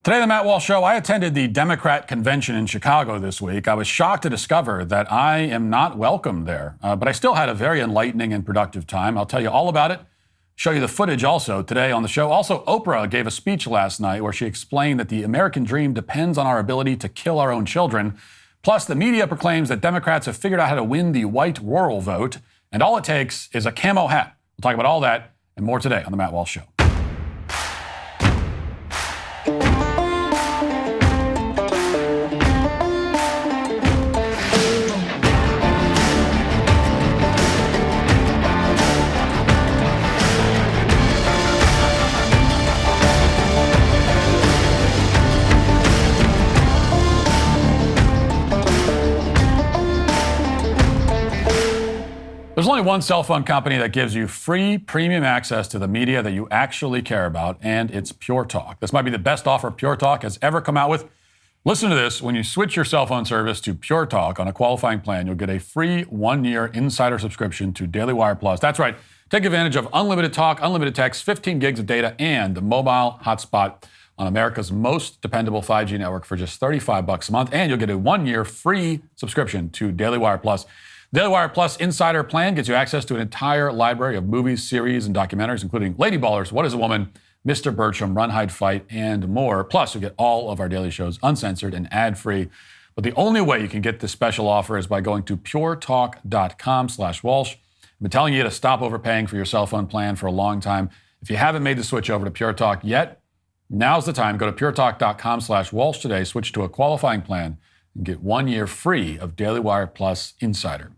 Today, the Matt Walsh Show, I attended the Democrat convention in Chicago this week. I was shocked to discover that I am not welcome there, but I still had a very enlightening and productive time. I'll tell you all about it, show you the footage also today on the show. Also, Oprah gave a speech last night where she explained that the American dream depends on our ability to kill our own children. Plus, the media proclaims that Democrats have figured out how to win the white rural vote, and all it takes is a camo hat. We'll talk about all that and more today on the Matt Walsh Show. There's only one cell phone company that gives you free premium access to the media that you actually care about, and it's Pure Talk. This might be the best offer Pure Talk has ever come out with. Listen to this. When you switch your cell phone service to Pure Talk on a qualifying plan, you'll get a free 1-year insider subscription to Daily Wire Plus. That's right. Take advantage of unlimited talk, unlimited text, 15 gigs of data, and the mobile hotspot on America's most dependable 5G network for just $35 a month. And you'll get a 1-year free subscription to Daily Wire Plus. Daily Wire Plus Insider Plan gets you access to an entire library of movies, series, and documentaries, including Lady Ballers, What is a Woman, Mr. Bertram, Run, Hide, Fight, and more. Plus, you get all of our daily shows uncensored and ad-free. But the only way you can get this special offer is by going to puretalk.com/Walsh. I've been telling you to stop overpaying for your cell phone plan for a long time. If you haven't made the switch over to Pure Talk yet, now's the time. Go to puretalk.com/Walsh today, switch to a qualifying plan, and get 1 year free of Daily Wire Plus Insider.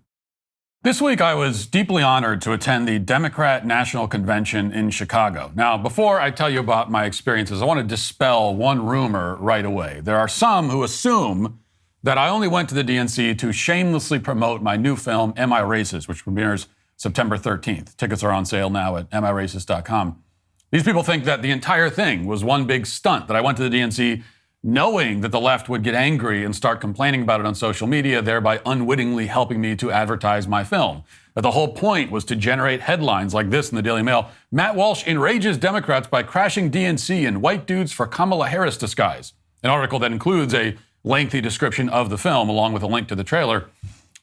This week, I was deeply honored to attend the Democrat National Convention in Chicago. Now, before I tell you about my experiences, I want to dispel one rumor right away. There are some who assume that I only went to the DNC to shamelessly promote my new film, Am I Racist?, which premieres September 13th. Tickets are on sale now at amiracist.com. These people think that the entire thing was one big stunt, that I went to the DNC knowing that the left would get angry and start complaining about it on social media, thereby unwittingly helping me to advertise my film. That the whole point was to generate headlines like this in the Daily Mail. Matt Walsh enrages Democrats by crashing DNC in white dudes for Kamala Harris disguise. An article that includes a lengthy description of the film along with a link to the trailer.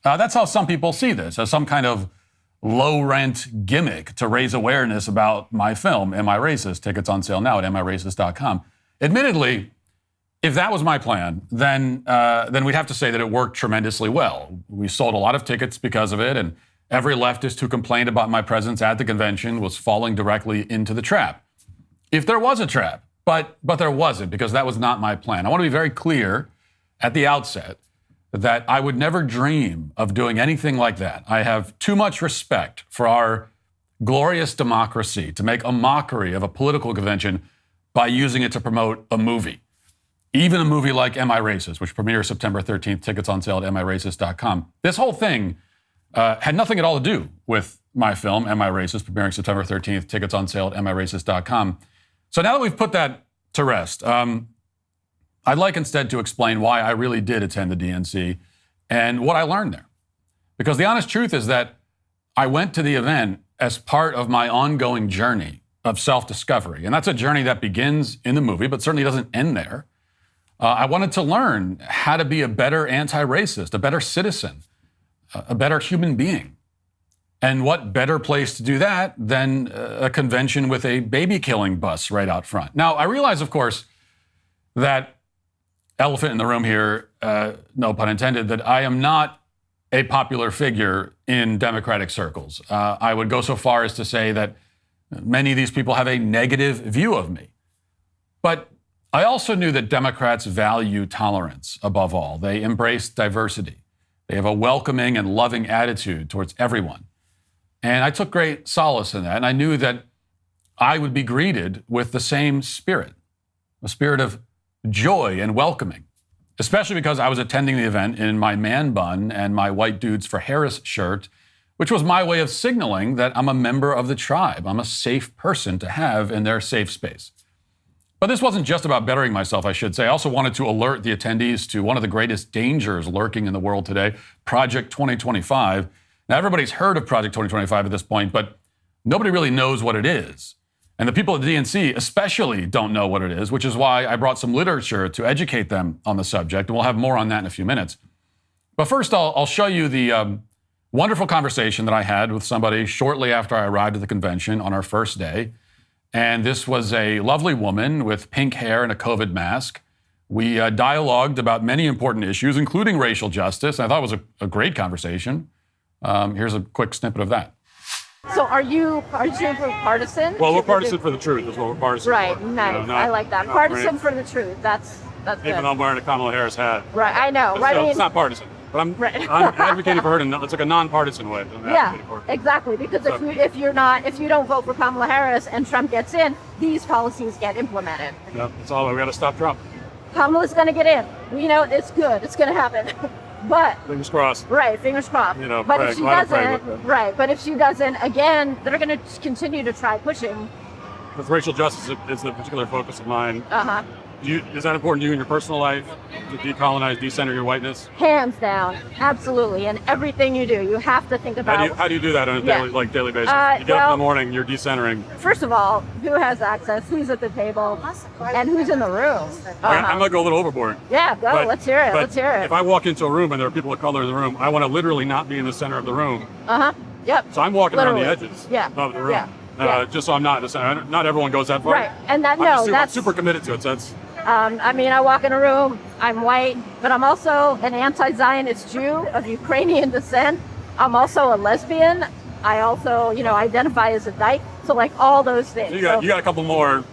That's how some people see this, as some kind of low-rent gimmick to raise awareness about my film, Am I Racist? Tickets on sale now at amiracist.com. Admittedly, if that was my plan, then we'd have to say that it worked tremendously well. We sold a lot of tickets because of it, and every leftist who complained about my presence at the convention was falling directly into the trap. If there was a trap, but there wasn't, because that was not my plan. I want to be very clear at the outset that I would never dream of doing anything like that. I have too much respect for our glorious democracy to make a mockery of a political convention by using it to promote a movie. Even a movie like Am I Racist?, which premieres September 13th, tickets on sale at amiracist.com. This whole thing had nothing at all to do with my film, Am I Racist?, premiering September 13th, tickets on sale at amiracist.com. So now that we've put that to rest, I'd like instead to explain why I really did attend the DNC and what I learned there. Because the honest truth is that I went to the event as part of my ongoing journey of self-discovery. And that's a journey that begins in the movie, but certainly doesn't end there. I wanted to learn how to be a better anti-racist, a better citizen, a better human being. And what better place to do that than a convention with a baby-killing bus right out front? Now, I realize, of course, that elephant in the room here, no pun intended, that I am not a popular figure in Democratic circles. I would go so far as to say that many of these people have a negative view of me. But I also knew that Democrats value tolerance above all. They embrace diversity. They have a welcoming and loving attitude towards everyone. And I took great solace in that. And I knew that I would be greeted with the same spirit, a spirit of joy and welcoming, especially because I was attending the event in my man bun and my White Dudes for Harris shirt, which was my way of signaling that I'm a member of the tribe. I'm a safe person to have in their safe space. But this wasn't just about bettering myself, I should say. I also wanted to alert the attendees to one of the greatest dangers lurking in the world today, Project 2025. Now, everybody's heard of Project 2025 at this point, but nobody really knows what it is. And the people at the DNC especially don't know what it is, which is why I brought some literature to educate them on the subject. And we'll have more on that in a few minutes. But first, I'll show you the wonderful conversation that I had with somebody shortly after I arrived at the convention on our first day. And this was a lovely woman with pink hair and a COVID mask. We dialogued about many important issues, including racial justice. I thought it was a great conversation. Here's a quick snippet of that. So are you partisan? Well, we're partisan for the truth is what we're partisan right, for. nice. I like that. Partisan for the truth. That's good. Even though I'm wearing a Kamala Harris hat. Right, I know. Right. It's not partisan. But I'm advocating for her to, it's like a non-partisan way. Yeah, exactly. Because if you don't vote for Kamala Harris and Trump gets in, these policies get implemented. No, that's all. We got to stop Trump. Kamala's going to get in. We know it's good. It's going to happen. But fingers crossed. Right, fingers crossed. But if she doesn't, but if she doesn't, again, they're going to continue to try pushing. Because racial justice is the particular focus of mine. Is that important to you in your personal life, to decolonize, decenter your whiteness? Hands down, absolutely. And everything you do, you have to think about. How do you do that on a daily basis? You get up in the morning, you're decentering. First of all, who has access? Who's at the table? And who's in the room? I'm gonna go a little overboard. Yeah, go. Let's hear it. Let's hear it. If I walk into a room and there are people of color in the room, I want to literally not be in the center of the room. Yep. So I'm walking around the edges of the room. Just so I'm not in the center. Not everyone goes that far. Right, and I'm super committed to it. So that's. I walk in a room, I'm white, but I'm also an anti-Zionist Jew of Ukrainian descent. I'm also a lesbian. I also, identify as a dyke. So like all those things. So you got a couple more.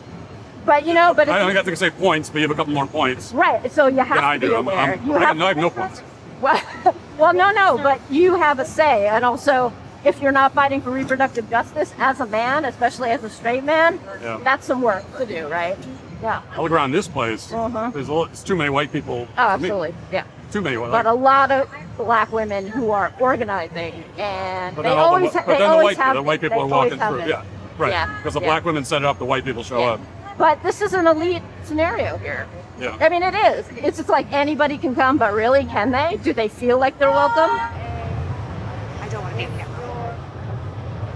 But but I don't have to say points, but you have a couple more points. Right. So you have to be aware. I have no points. Well, no, but you have a say, and also. If you're not fighting for reproductive justice as a man, especially as a straight man, that's some work to do, right? Yeah. I look around this place. There's too many white people. Oh, absolutely. Yeah. Too many white. But a lot of black women who are organizing, and but they always have. The white people are walking through. Yeah. Right. Yeah. Because the black women set it up, the white people show up. But this is an elite scenario here. Yeah. I mean, it is. It's just like anybody can come, but really, can they? Do they feel like they're welcome? I don't want to be on camera.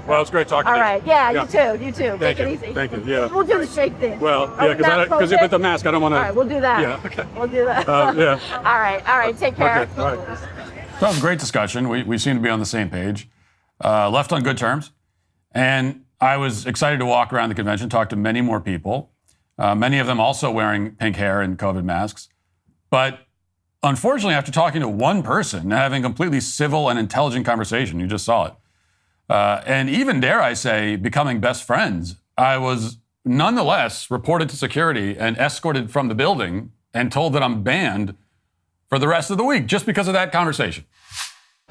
Well, it's great talking to you. All right. Yeah, you too. Take it easy. Thank you. Yeah. We'll do the shake thing. Well, yeah, because with the mask, I don't want to. All right, we'll do that. Yeah, okay. We'll do that. Yeah. All right. Take care. Okay, all right. That was a great discussion. We seem to be on the same page. Left on good terms. And I was excited to walk around the convention, talk to many more people, many of them also wearing pink hair and COVID masks. But unfortunately, after talking to one person and having a completely civil and intelligent conversation, you just saw it, and even, dare I say, becoming best friends, I was nonetheless reported to security and escorted from the building and told that I'm banned for the rest of the week just because of that conversation.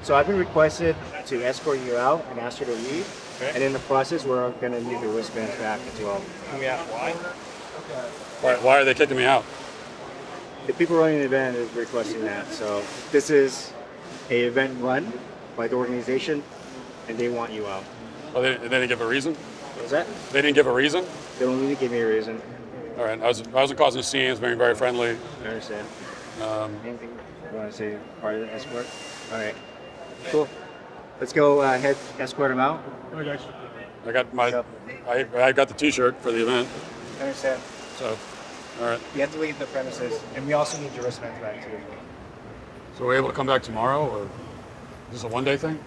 So I've been requested to escort you out and ask you to leave. Okay. And in the process, we're going to need your wristbands back as well. Can we ask why? Why are they kicking me out? The people running the event is requesting that. So this is an event run by the organization, and they want you out. Well, they didn't give a reason? What was that? They didn't give a reason? They don't need to give me a reason. All right. I wasn't causing a scene. I was being very friendly. I understand. Anything you want to say part of the escort? All right. Cool. Let's go ahead, escort them out. I got the T-shirt for the event. I understand. So, all right. You have to leave the premises, and we also need your wristbands back too. So we're able to come back tomorrow, or is this a one-day thing?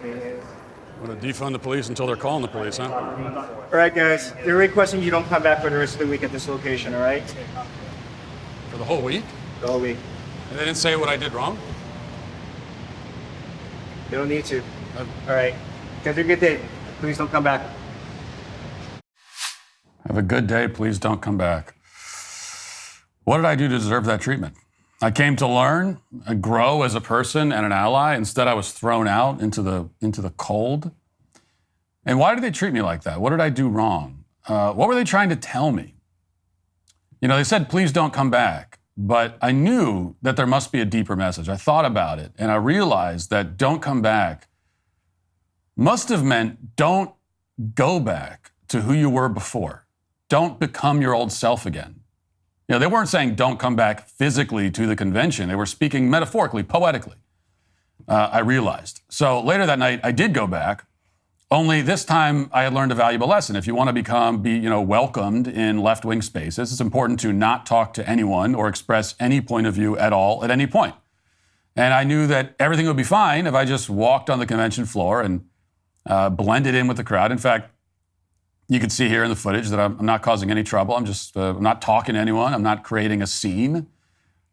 I'm going to defund the police until they're calling the police, huh? All right, guys. They're requesting you don't come back for the rest of the week at this location, all right? For the whole week? The whole week. And they didn't say what I did wrong? They don't need to. All right. Have a good day. Please don't come back. Have a good day. Please don't come back. What did I do to deserve that treatment? I came to learn, grow as a person and an ally. Instead, I was thrown out into the cold. And why did they treat me like that? What did I do wrong? What were they trying to tell me? They said, please don't come back. But I knew that there must be a deeper message. I thought about it, and I realized that don't come back must have meant don't go back to who you were before. Don't become your old self again. They weren't saying don't come back physically to the convention. They were speaking metaphorically, poetically, I realized. So later that night, I did go back, Only this time I had learned a valuable lesson. If you want to be welcomed in left-wing spaces, it's important to not talk to anyone or express any point of view at all at any point. And I knew that everything would be fine if I just walked on the convention floor and blended in with the crowd. In fact, you can see here in the footage that I'm not causing any trouble. I'm just I'm not talking to anyone. I'm not creating a scene.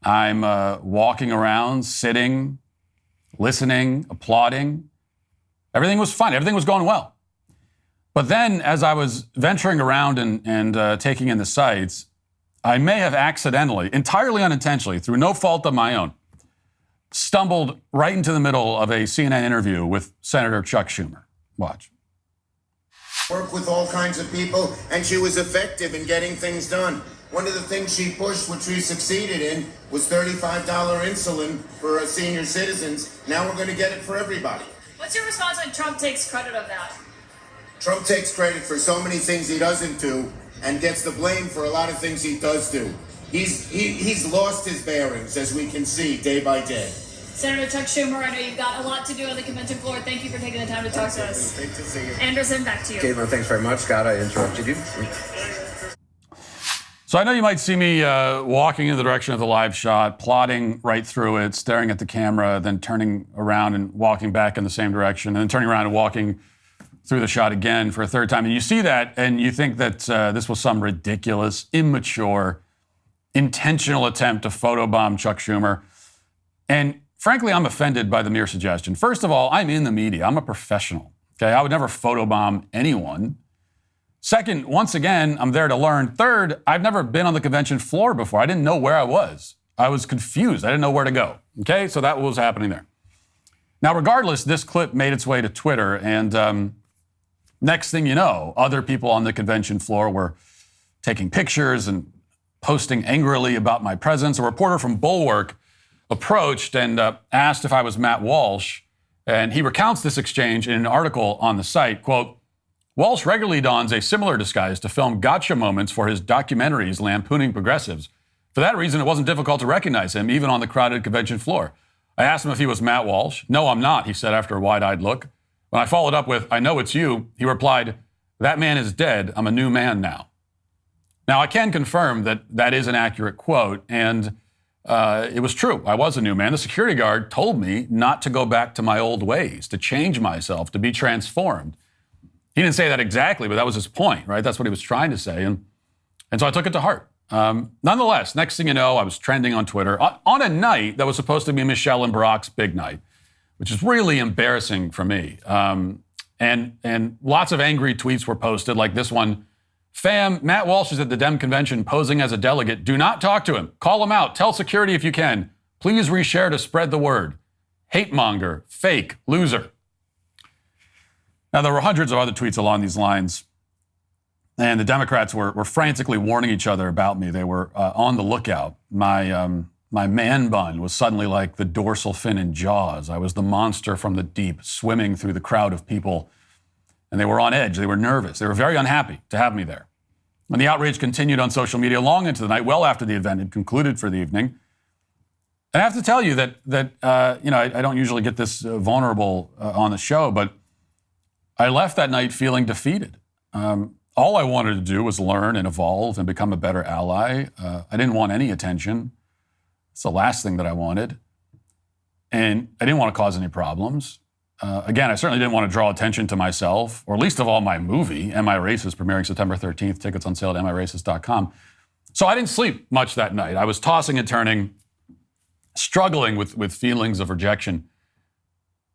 I'm walking around, sitting, listening, applauding. Everything was fine. Everything was going well. But then as I was venturing around and taking in the sights, I may have accidentally, entirely unintentionally, through no fault of my own, stumbled right into the middle of a CNN interview with Senator Chuck Schumer. Watch. Work with all kinds of people, and she was effective in getting things done. One of the things she pushed, which we succeeded in, was $35 insulin for senior citizens. Now we're going to get it for everybody. What's your response when Trump takes credit of that? Trump takes credit for so many things he doesn't do and gets the blame for a lot of things he does do. He's lost his bearings, as we can see, day by day. Senator Chuck Schumer, I know you've got a lot to do on the convention floor. Thank you for taking the time to talk to us. Great to see you. Anderson, back to you. Camo, thanks very much. Scott, I interrupted you. So I know you might see me walking in the direction of the live shot, plodding right through it, staring at the camera, then turning around and walking back in the same direction, and then turning around and walking through the shot again for a third time. And you see that, and you think that this was some ridiculous, immature, intentional attempt to photobomb Chuck Schumer. And frankly, I'm offended by the mere suggestion. First of all, I'm in the media. I'm a professional. Okay, I would never photobomb anyone. Second, once again, I'm there to learn. Third, I've never been on the convention floor before. I didn't know where I was. I was confused. I didn't know where to go. Okay, so that was happening there. Now, regardless, this clip made its way to Twitter, and next thing you know, other people on the convention floor were taking pictures and posting angrily about my presence. A reporter from Bulwark approached and asked if I was Matt Walsh, and he recounts this exchange in an article on the site. Quote, Walsh regularly dons a similar disguise to film gotcha moments for his documentaries lampooning progressives. For that reason, it wasn't difficult to recognize him, even on the crowded convention floor. I asked him if he was Matt Walsh. No, I'm not, he said after a wide-eyed look. When I followed up with, I know it's you, he replied, that man is dead. I'm a new man now. Now, I can confirm that that is an accurate quote, and it was true. I was a new man. The security guard told me not to go back to my old ways, to change myself, to be transformed. He didn't say that exactly, but that was his point, right? That's what he was trying to say. And so I took it to heart. Nonetheless, next thing you know, I was trending on Twitter on a night that was supposed to be Michelle and Barack's big night, which is really embarrassing for me. And lots of angry tweets were posted, like this one. Fam, Matt Walsh is at the Dem convention posing as a delegate. Do not talk to him. Call him out. Tell security if you can. Please reshare to spread the word. Hate monger, fake, loser. Now, there were hundreds of other tweets along these lines, and the Democrats were frantically warning each other about me. They were on the lookout. My man bun was suddenly like the dorsal fin in Jaws. I was the monster from the deep, swimming through the crowd of people, and they were on edge. They were nervous. They were very unhappy to have me there. And the outrage continued on social media long into the night, well after the event had concluded for the evening. And I have to tell you that I don't usually get this vulnerable on the show, but I left that night feeling defeated. All I wanted to do was learn and evolve and become a better ally. I didn't want any attention. It's the last thing that I wanted. And I didn't want to cause any problems. Again, I certainly didn't want to draw attention to myself, or least of all my movie, Am I Racist, premiering September 13th. Tickets on sale at amiracist.com. So I didn't sleep much that night. I was tossing and turning, struggling with feelings of rejection.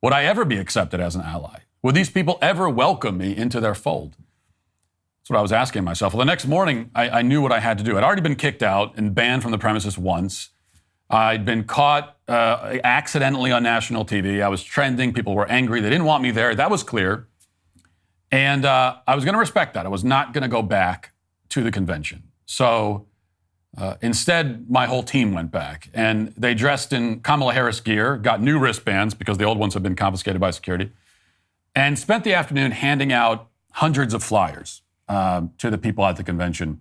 Would I ever be accepted as an ally? Would these people ever welcome me into their fold? That's what I was asking myself. Well, the next morning, I knew what I had to do. I'd already been kicked out and banned from the premises once. I'd been caught accidentally on national TV. I was trending. People were angry. They didn't want me there. That was clear. And I was going to respect that. I was not going to go back to the convention. So instead, my whole team went back. And they dressed in Kamala Harris gear, got new wristbands because the old ones had been confiscated by security, and spent the afternoon handing out hundreds of flyers to the people at the convention.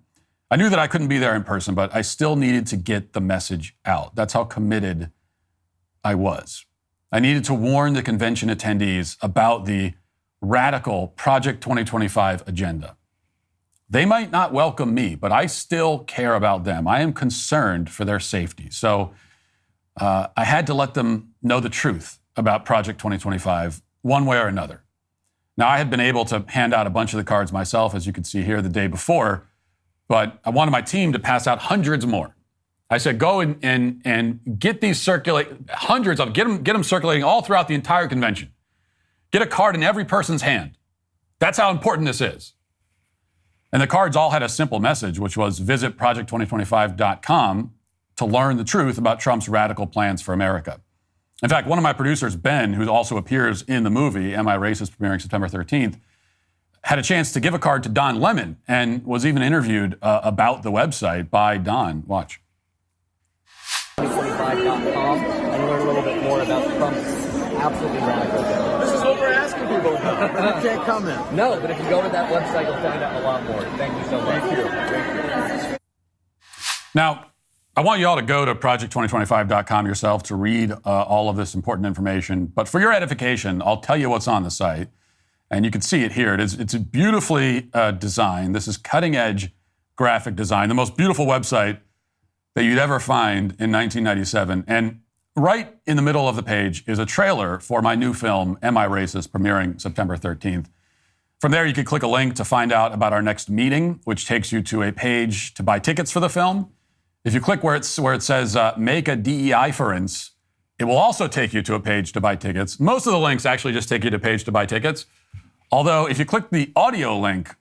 I knew that I couldn't be there in person, but I still needed to get the message out. That's how committed I was. I needed to warn the convention attendees about the radical Project 2025 agenda. They might not welcome me, but I still care about them. I am concerned for their safety. So I had to let them know the truth about Project 2025 one way or another. Now, I had been able to hand out a bunch of the cards myself, as you can see here, the day before, but I wanted my team to pass out hundreds more. I said, go and get these hundreds of them, get them circulating all throughout the entire convention. Get a card in every person's hand. That's how important this is. And the cards all had a simple message, which was visit project2025.com to learn the truth about Trump's radical plans for America. In fact, one of my producers, Ben, who also appears in the movie, Am I Racist?, premiering September 13th, had a chance to give a card to Don Lemon and was even interviewed about the website by Don. Watch. 2025.com and learn a little bit more about Trump's absolutely radical agenda. This is what we're asking people about. You can't comment. No, but if you go to that website, you'll find out a lot more. Thank you so much. Thank you. Now, I want you all to go to project2025.com yourself to read all of this important information. But for your edification, I'll tell you what's on the site. And you can see it here. It's beautifully designed. This is cutting-edge graphic design, the most beautiful website that you'd ever find in 1997. And right in the middle of the page is a trailer for my new film, Am I Racist?, premiering September 13th. From there, you can click a link to find out about our next meeting, which takes you to a page to buy tickets for the film. If you click where it says make a DEI-ference, it will also take you to a page to buy tickets. Most of the links actually just take you to a page to buy tickets. Although, if you click the audio link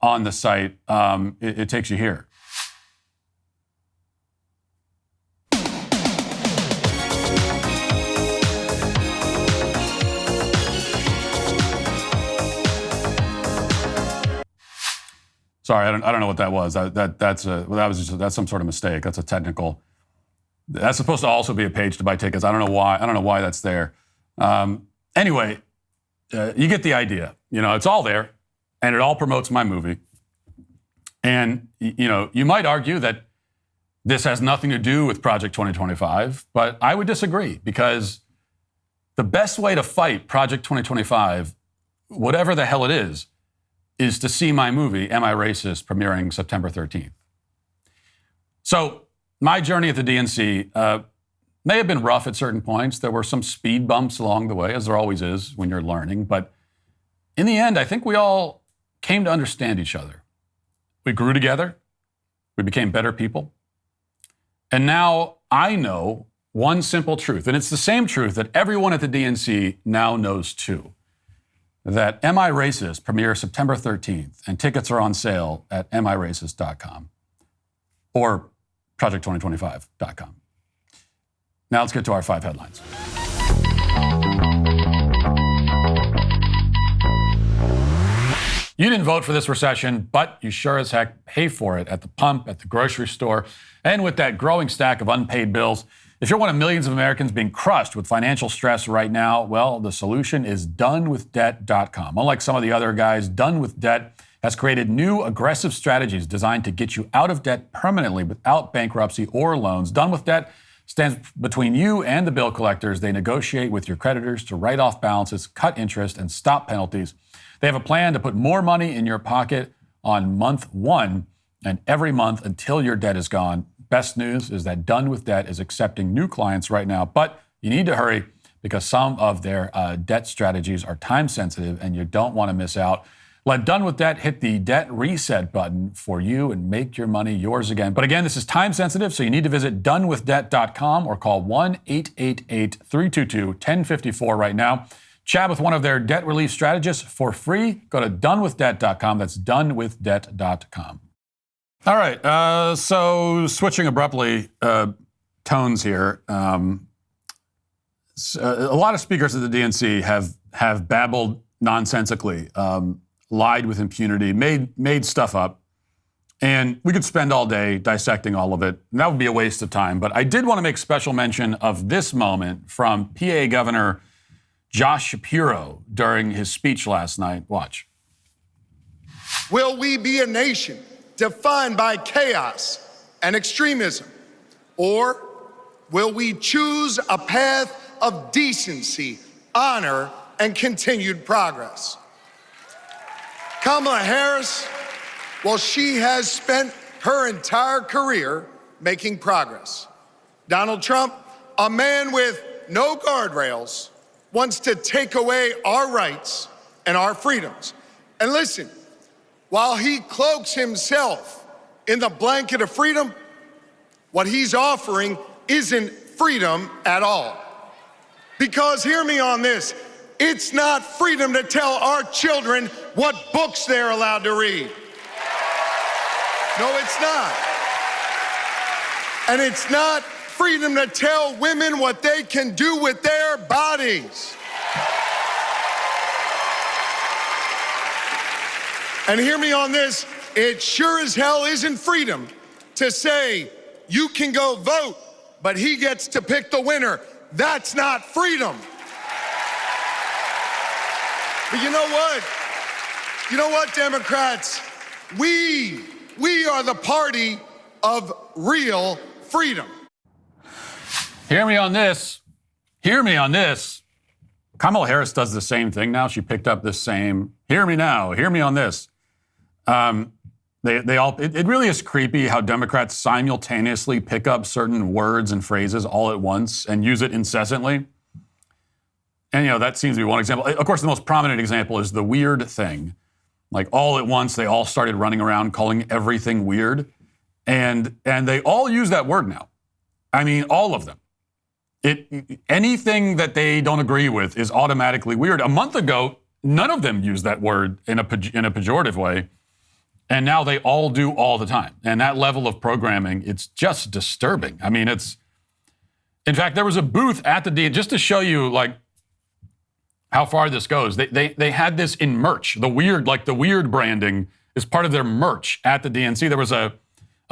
on the site, it takes you here. Sorry, I don't know what that was. That's some sort of mistake. That's a technical. That's supposed to also be a page to buy tickets. I don't know why that's there. Anyway, you get the idea. You know, it's all there, and it all promotes my movie. And you know, you might argue that this has nothing to do with Project 2025, but I would disagree, because the best way to fight Project 2025, whatever the hell it is to see my movie, Am I Racist?, premiering September 13th. So my journey at the DNC may have been rough at certain points. There were some speed bumps along the way, as there always is when you're learning. But in the end, I think we all came to understand each other. We grew together. We became better people. And now I know one simple truth, and it's the same truth that everyone at the DNC now knows too. That Am I Racist? Premieres September 13th, and tickets are on sale at amiracist.com or project2025.com. Now let's get to our 5 headlines. You didn't vote for this recession, but you sure as heck pay for it at the pump, at the grocery store, and with that growing stack of unpaid bills. If you're one of millions of Americans being crushed with financial stress right now, well, the solution is donewithdebt.com. Unlike some of the other guys, Done With Debt has created new aggressive strategies designed to get you out of debt permanently without bankruptcy or loans. Done With Debt stands between you and the bill collectors. They negotiate with your creditors to write off balances, cut interest, and stop penalties. They have a plan to put more money in your pocket on month 1 and every month until your debt is gone. Best news is that Done With Debt is accepting new clients right now, but you need to hurry because some of their debt strategies are time sensitive and you don't want to miss out. Let Done With Debt hit the debt reset button for you and make your money yours again. But again, this is time sensitive, so you need to visit donewithdebt.com or call 1-888-322-1054 right now. Chat with one of their debt relief strategists for free. Go to donewithdebt.com. That's donewithdebt.com. All right, so switching abruptly tones here. A lot of speakers at the DNC have babbled nonsensically, lied with impunity, made stuff up, and we could spend all day dissecting all of it, and that would be a waste of time. But I did want to make special mention of this moment from PA Governor Josh Shapiro during his speech last night. Watch. Will we be a nation defined by chaos and extremism? Or will we choose a path of decency, honor, and continued progress? Kamala Harris, well, she has spent her entire career making progress. Donald Trump, a man with no guardrails, wants to take away our rights and our freedoms. And listen, while he cloaks himself in the blanket of freedom, what he's offering isn't freedom at all. Because hear me on this, it's not freedom to tell our children what books they're allowed to read. No, it's not. And it's not freedom to tell women what they can do with their bodies. And hear me on this, it sure as hell isn't freedom to say you can go vote, but he gets to pick the winner. That's not freedom. But you know what? You know what, Democrats? We are the party of real freedom. Hear me on this. Hear me on this. Kamala Harris does the same thing now. She picked up the same, hear me now, hear me on this. It really is creepy how Democrats simultaneously pick up certain words and phrases all at once and use it incessantly. And, that seems to be one example. Of course, the most prominent example is the weird thing. Like all at once, they all started running around calling everything weird. And they all use that word now. I mean, all of them. Anything that they don't agree with is automatically weird. A month ago, none of them used that word in a pejorative way. And now they all do all the time. And that level of programming, it's just disturbing. I mean, in fact, there was a booth at the DNC, just to show you like how far this goes. They had this in merch. The weird branding is part of their merch at the DNC. There was a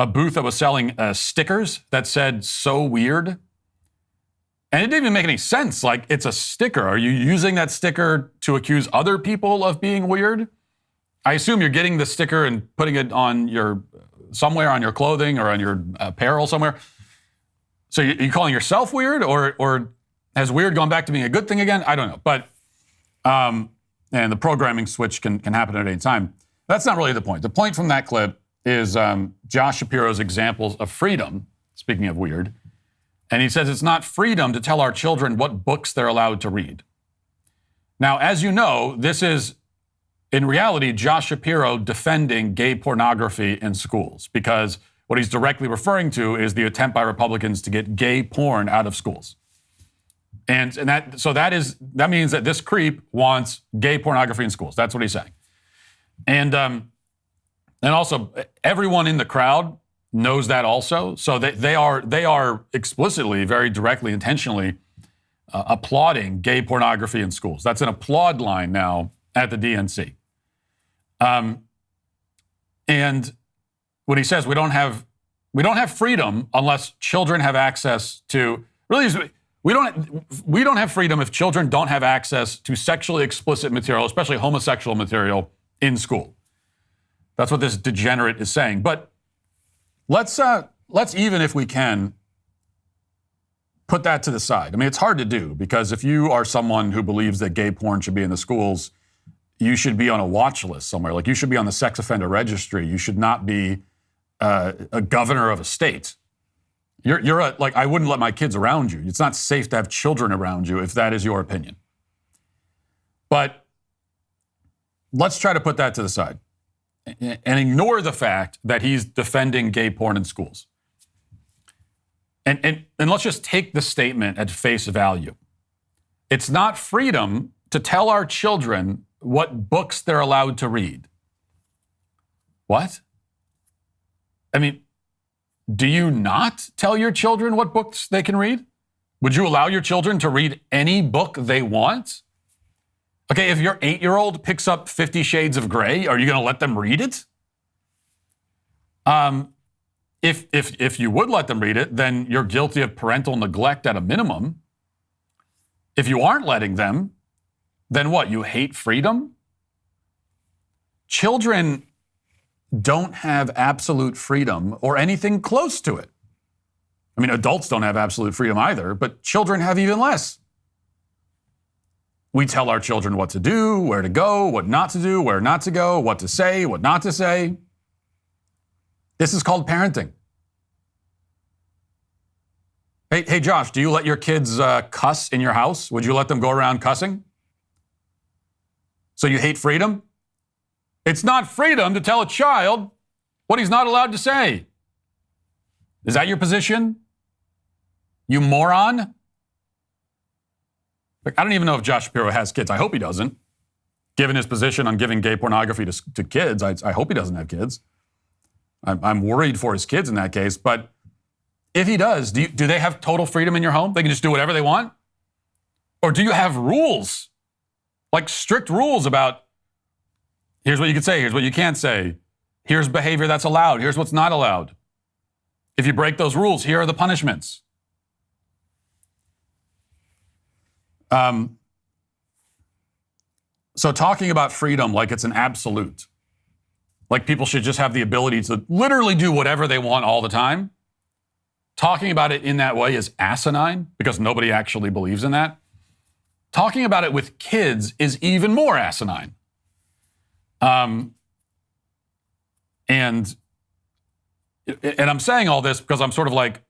booth that was selling stickers that said "so weird." And it didn't even make any sense. Like, it's a sticker. Are you using that sticker to accuse other people of being weird? I assume you're getting the sticker and putting it on somewhere on your clothing or on your apparel somewhere. So you calling yourself weird, or has weird gone back to being a good thing again? I don't know. But and the programming switch can happen at any time. That's not really the point. The point from that clip is Josh Shapiro's examples of freedom. Speaking of weird. And he says it's not freedom to tell our children what books they're allowed to read. Now, as you know, this is, in reality, Josh Shapiro defending gay pornography in schools, because what he's directly referring to is the attempt by Republicans to get gay porn out of schools. And that means that this creep wants gay pornography in schools. That's what he's saying. And also, everyone in the crowd knows that also. So they are explicitly, very directly, intentionally applauding gay pornography in schools. That's an applaud line now at the DNC. And when he says we don't have freedom unless children have access to, really, we don't have freedom if children don't have access to sexually explicit material, especially homosexual material, in school. That's what this degenerate is saying. But let's even, if we can, put that to the side. I mean, it's hard to do, because if you are someone who believes that gay porn should be in the schools, you should be on a watch list somewhere. Like, you should be on the sex offender registry. You should not be a governor of a state. I wouldn't let my kids around you. It's not safe to have children around you if that is your opinion. But let's try to put that to the side and ignore the fact that he's defending gay porn in schools. And let's just take the statement at face value. It's not freedom to tell our children what books they're allowed to read. What? I mean, do you not tell your children what books they can read? Would you allow your children to read any book they want? Okay, if your 8-year-old picks up 50 Shades of Grey, are you going to let them read it? If you would let them read it, then you're guilty of parental neglect at a minimum. If you aren't letting them, then what? You hate freedom? Children don't have absolute freedom or anything close to it. I mean, adults don't have absolute freedom either, but children have even less. We tell our children what to do, where to go, what not to do, where not to go, what to say, what not to say. This is called parenting. Hey, Josh, do you let your kids cuss in your house? Would you let them go around cussing? So you hate freedom? It's not freedom to tell a child what he's not allowed to say. Is that your position? You moron? I don't even know if Josh Shapiro has kids. I hope he doesn't. Given his position on giving gay pornography to kids, I hope he doesn't have kids. I'm worried for his kids in that case. But if he does, do they have total freedom in your home? They can just do whatever they want? Or do you have rules? Like strict rules about here's what you can say, here's what you can't say. Here's behavior that's allowed. Here's what's not allowed. If you break those rules, here are the punishments. So talking about freedom like it's an absolute, like people should just have the ability to literally do whatever they want all the time, talking about it in that way is asinine because nobody actually believes in that. Talking about it with kids is even more asinine. And I'm saying all this because I'm sort of like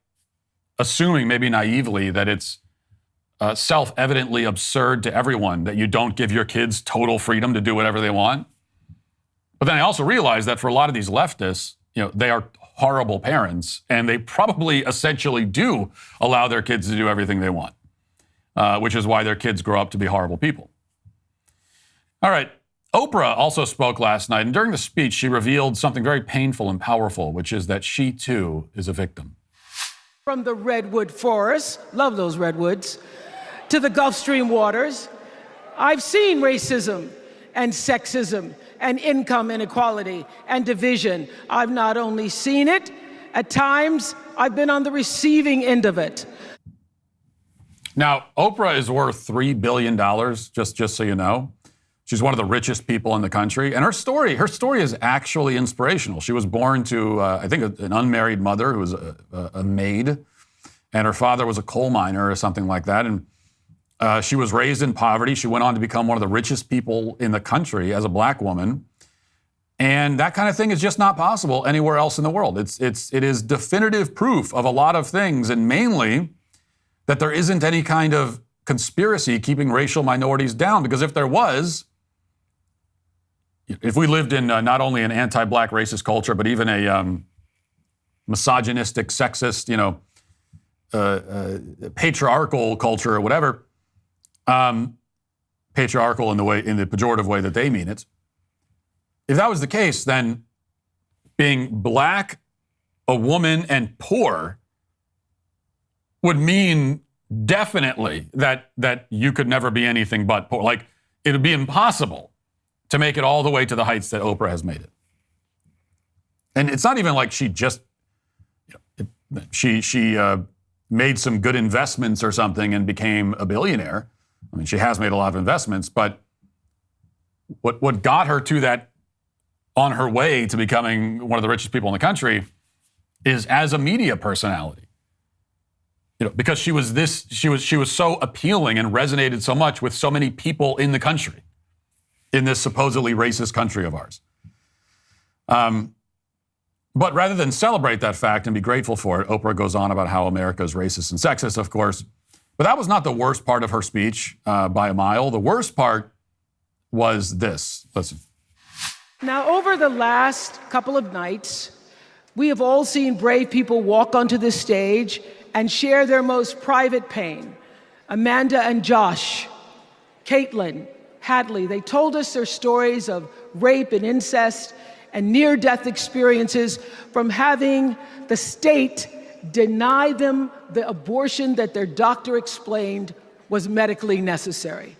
assuming maybe naively that it's self-evidently absurd to everyone that you don't give your kids total freedom to do whatever they want. But then I also realize that for a lot of these leftists, they are horrible parents and they probably essentially do allow their kids to do everything they want, which is why their kids grow up to be horrible people. All right. Oprah also spoke last night, and during the speech, she revealed something very painful and powerful, which is that she, too, is a victim. From the redwood forest, love those redwoods, to the Gulf Stream waters, I've seen racism and sexism and income inequality and division. I've not only seen it, at times, I've been on the receiving end of it. Now, Oprah is worth $3 billion, just so you know. She's one of the richest people in the country. And her story is actually inspirational. She was born to, I think, an unmarried mother who was a maid. And her father was a coal miner or something like that. And she was raised in poverty. She went on to become one of the richest people in the country as a black woman. And that kind of thing is just not possible anywhere else in the world. It is definitive proof of a lot of things, and mainly that there isn't any kind of conspiracy keeping racial minorities down. Because if there was, if we lived in not only an anti-black racist culture, but even a misogynistic, sexist, patriarchal culture or whatever, patriarchal in the pejorative way that they mean it. If that was the case, then being black, a woman, and poor would mean definitely that you could never be anything but poor. Like, it would be impossible to make it all the way to the heights that Oprah has made it. And it's not even like she just, she made some good investments or something and became a billionaire. I mean, she has made a lot of investments, but what got her to that, on her way to becoming one of the richest people in the country, is as a media personality. Because she was so appealing and resonated so much with so many people in the country, in this supposedly racist country of ours. But rather than celebrate that fact and be grateful for it, Oprah goes on about how America is racist and sexist, of course. But that was not the worst part of her speech by a mile. The worst part was this. Listen. Now, over the last couple of nights, we have all seen brave people walk onto this stage and share their most private pain. Amanda and Josh, Caitlin, Hadley, they told us their stories of rape and incest and near-death experiences from having the state deny them the abortion that their doctor explained was medically necessary.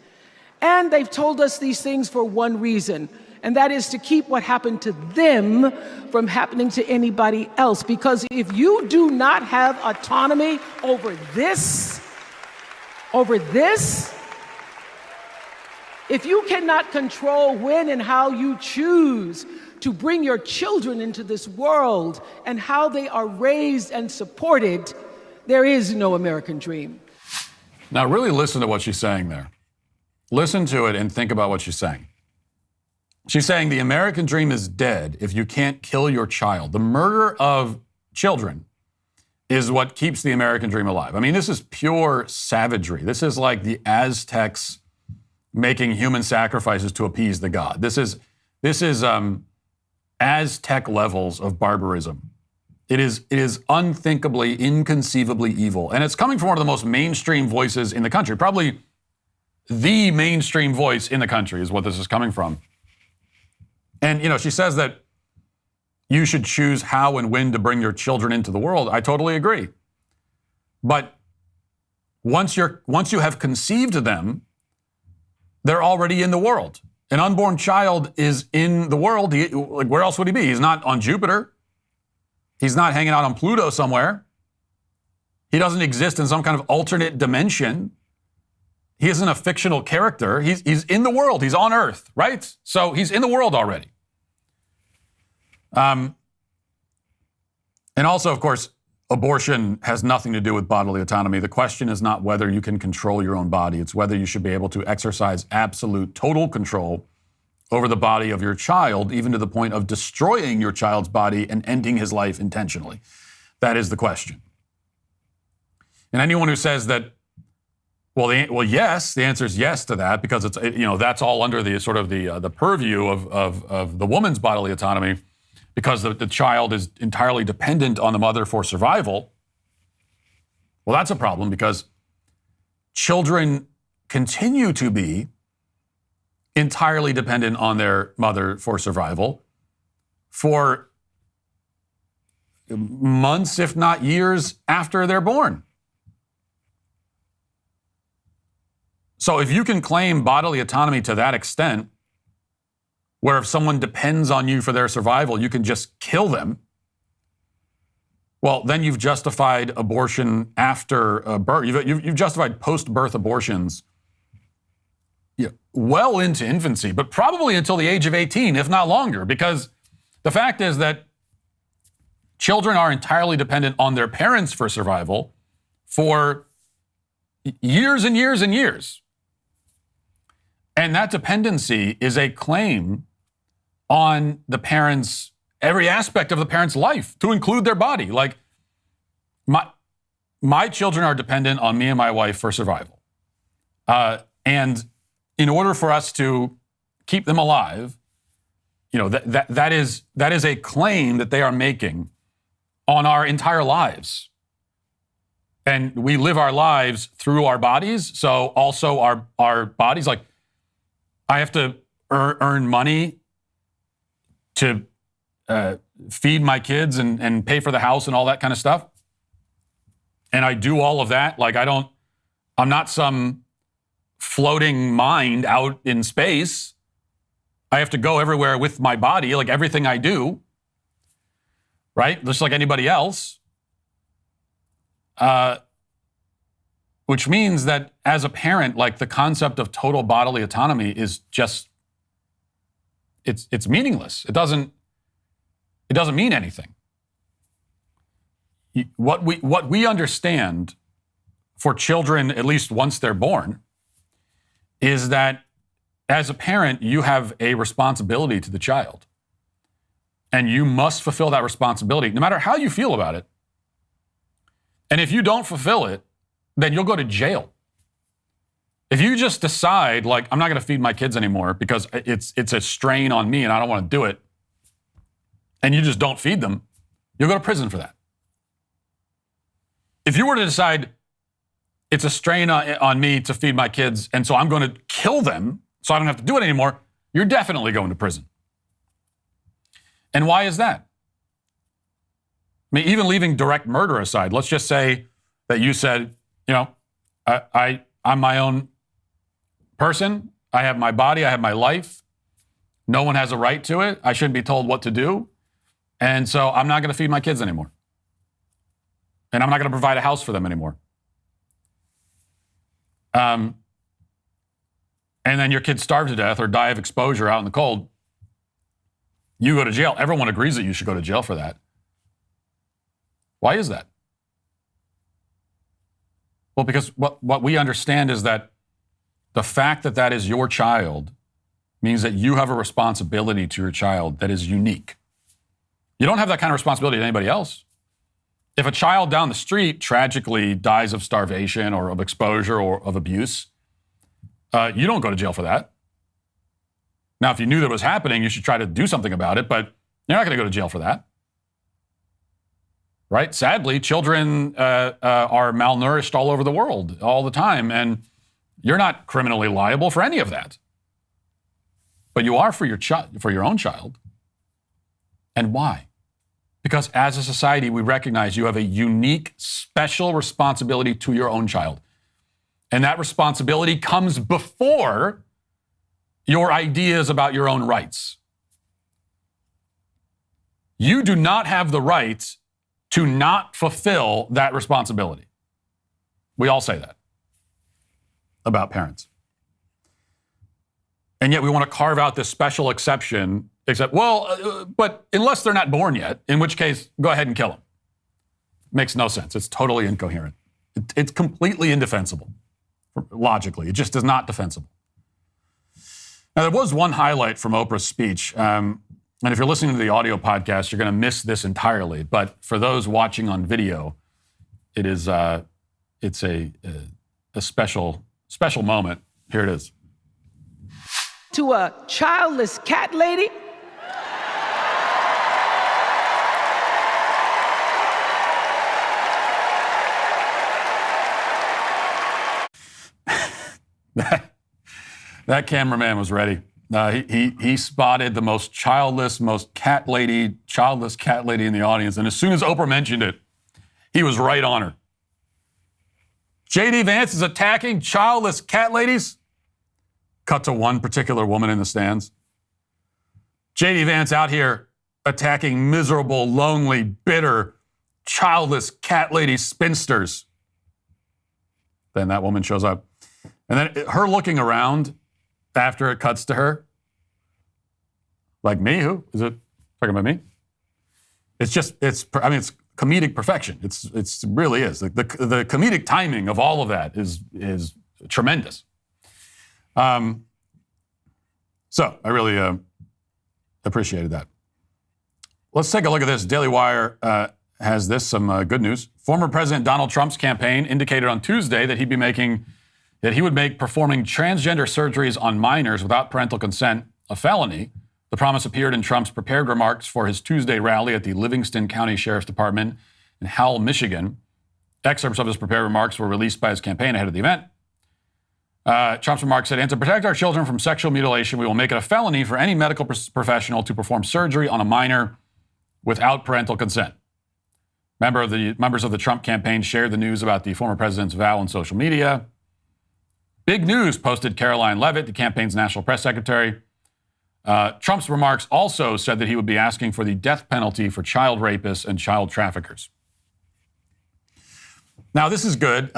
And they've told us these things for one reason, and that is to keep what happened to them from happening to anybody else. Because if you do not have autonomy over this, if you cannot control when and how you choose to bring your children into this world and how they are raised and supported, there is no American dream. Now, really listen to what she's saying there. listen to it and think about what she's saying. She's saying the American dream is dead if you can't kill your child. The murder of children is what keeps the American dream alive. I mean, this is pure savagery. This is like the Aztecs making human sacrifices to appease the god. This is Aztec levels of barbarism. It is unthinkably, inconceivably evil. And it's coming from one of the most mainstream voices in the country. Probably the mainstream voice in the country is what this is coming from. And, she says that you should choose how and when to bring your children into the world. I totally agree. But once you have conceived them, they're already in the world. An unborn child is in the world. Where else would he be? He's not on Jupiter. He's not hanging out on Pluto somewhere. He doesn't exist in some kind of alternate dimension. He isn't a fictional character. He's in the world. He's on Earth, right? So he's in the world already. And also, of course, abortion has nothing to do with bodily autonomy. The question is not whether you can control your own body. It's whether you should be able to exercise absolute, total control over the body of your child, even to the point of destroying your child's body and ending his life intentionally. That is the question. And anyone who says that, yes, the answer is yes to that, because it's, that's all under the sort of the purview of the woman's bodily autonomy, because the child is entirely dependent on the mother for survival. Well, that's a problem, because children continue to be entirely dependent on their mother for survival for months, if not years, after they're born. So if you can claim bodily autonomy to that extent, where if someone depends on you for their survival, you can just kill them, well, then you've justified abortion after birth. You've justified post-birth abortions well into infancy, but probably until the age of 18, if not longer, because the fact is that children are entirely dependent on their parents for survival for years and years and years. And that dependency is a claim on the parents, every aspect of the parent's life, to include their body. Like, my children are dependent on me and my wife for survival. And in order for us to keep them alive, that is a claim that they are making on our entire lives. And we live our lives through our bodies. So also our bodies, like, I have to earn money to feed my kids and pay for the house and all that kind of stuff. And I do all of that. Like, I'm not some floating mind out in space. I have to go everywhere with my body, like everything I do, right? Just like anybody else. Which means that as a parent, like, the concept of total bodily autonomy is just, it's meaningless. It doesn't mean anything. What we understand for children, at least once they're born, is that as a parent, you have a responsibility to the child. And you must fulfill that responsibility, no matter how you feel about it. And if you don't fulfill it, then you'll go to jail. If you just decide, like, I'm not going to feed my kids anymore because it's a strain on me and I don't want to do it, and you just don't feed them, you'll go to prison for that. If you were to decide it's a strain on me to feed my kids, and so I'm going to kill them so I don't have to do it anymore, you're definitely going to prison. And why is that? I mean, even leaving direct murder aside, let's just say that you said, I'm my own person. I have my body. I have my life. No one has a right to it. I shouldn't be told what to do. And so I'm not going to feed my kids anymore. And I'm not going to provide a house for them anymore. And then your kids starve to death or die of exposure out in the cold. You go to jail. Everyone agrees that you should go to jail for that. Why is that? Well, because what we understand is that The fact that that is your child means that you have a responsibility to your child that is unique. You don't have that kind of responsibility to anybody else. If a child down the street tragically dies of starvation or of exposure or of abuse, you don't go to jail for that. Now, if you knew that was happening, you should try to do something about it, but you're not going to go to jail for that. Right? Sadly, children are malnourished all over the world all the time, and you're not criminally liable for any of that. But you are for your own child. And why? Because as a society, we recognize you have a unique, special responsibility to your own child. And that responsibility comes before your ideas about your own rights. You do not have the right to not fulfill that responsibility. We all say that about parents. And yet we want to carve out this special exception, except, but unless they're not born yet, in which case, go ahead and kill them. Makes no sense. It's totally incoherent. It's completely indefensible. Logically, it just is not defensible. Now, there was one highlight from Oprah's speech, and if you're listening to the audio podcast, you're going to miss this entirely. But for those watching on video, it's a special moment. Here it is. To a childless cat lady. That cameraman was ready. He spotted the most childless cat lady in the audience. And as soon as Oprah mentioned it, he was right on her. J.D. Vance is attacking childless cat ladies. Cut to one particular woman in the stands. J.D. Vance out here attacking miserable, lonely, bitter, childless cat lady spinsters. Then that woman shows up. And then her looking around after it cuts to her. Like me? Who? Is it talking about me? It's comedic perfection. It really is. The comedic timing of all of that is tremendous. So I really appreciated that. Let's take a look at this. Daily Wire has some good news. Former President Donald Trump's campaign indicated on Tuesday that he would make performing transgender surgeries on minors without parental consent a felony. The promise appeared in Trump's prepared remarks for his Tuesday rally at the Livingston County Sheriff's Department in Howell, Michigan. Excerpts of his prepared remarks were released by his campaign ahead of the event. Trump's remarks said, "And to protect our children from sexual mutilation, we will make it a felony for any medical professional to perform surgery on a minor without parental consent." Members of the Trump campaign shared the news about the former president's vow on social media. Big news, posted Caroline Leavitt, the campaign's national press secretary. Trump's remarks also said that he would be asking for the death penalty for child rapists and child traffickers. Now, this is good.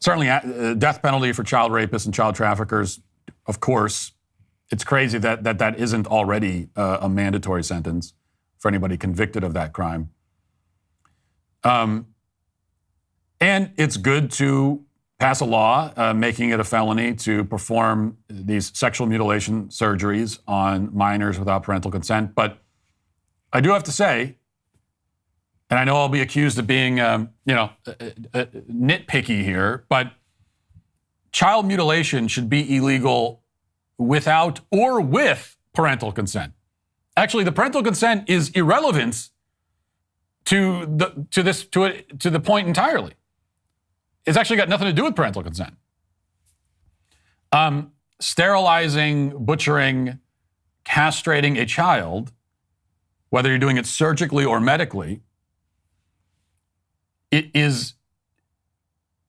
Certainly, death penalty for child rapists and child traffickers, of course. It's crazy that isn't already a mandatory sentence for anybody convicted of that crime. And it's good to pass a law making it a felony to perform these sexual mutilation surgeries on minors without parental consent. But I do have to say, and I know I'll be accused of being, nitpicky here, but child mutilation should be illegal without or with parental consent. Actually, the parental consent is irrelevant to the point entirely. It's actually got nothing to do with parental consent. Sterilizing, butchering, castrating a child, whether you're doing it surgically or medically, it is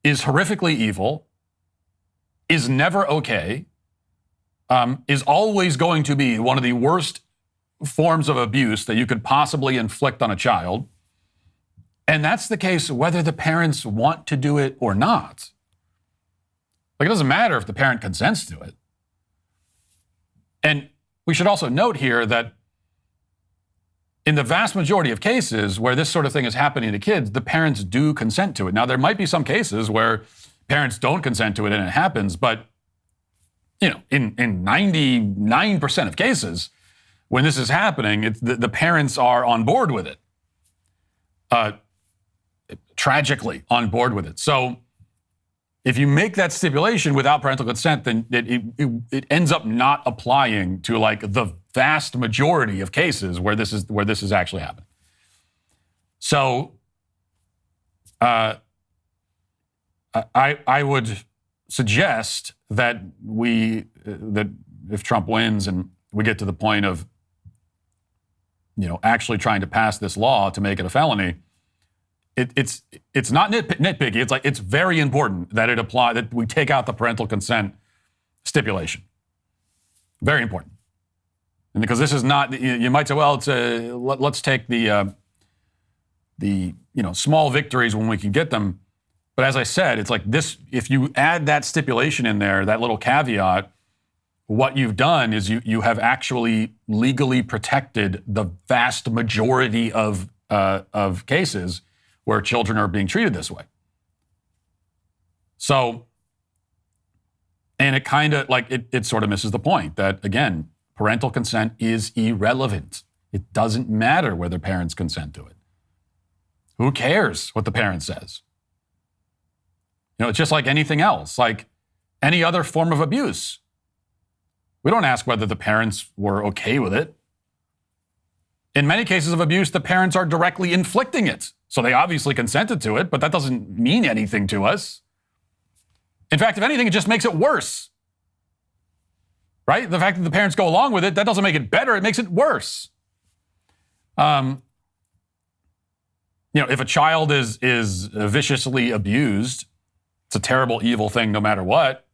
horrifically evil, is never okay, is always going to be one of the worst forms of abuse that you could possibly inflict on a child. And that's the case whether the parents want to do it or not. Like, it doesn't matter if the parent consents to it. And we should also note here that in the vast majority of cases where this sort of thing is happening to kids, the parents do consent to it. Now, there might be some cases where parents don't consent to it and it happens, but in 99% of cases, when this is happening, the parents are on board with it. Tragically on board with it. So if you make that stipulation without parental consent, then it ends up not applying to like the vast majority of cases where this is actually happening. So I would suggest that that if Trump wins and we get to the point of actually trying to pass this law to make it a felony, it's not nitpicky. It's like it's very important that that we take out the parental consent stipulation. Very important, and because this is not. You might say, well, let's take the small victories when we can get them. But as I said, it's like this. If you add that stipulation in there, that little caveat, what you've done is you have actually legally protected the vast majority of cases where children are being treated this way. So, and it kind of like it sort of misses the point that, again, parental consent is irrelevant. It doesn't matter whether parents consent to it. Who cares what the parent says? It's just like anything else, like any other form of abuse. We don't ask whether the parents were okay with it. In many cases of abuse, the parents are directly inflicting it. So they obviously consented to it, but that doesn't mean anything to us. In fact, if anything, it just makes it worse. Right? The fact that the parents go along with it, that doesn't make it better, it makes it worse. If a child is viciously abused, it's a terrible, evil thing no matter what.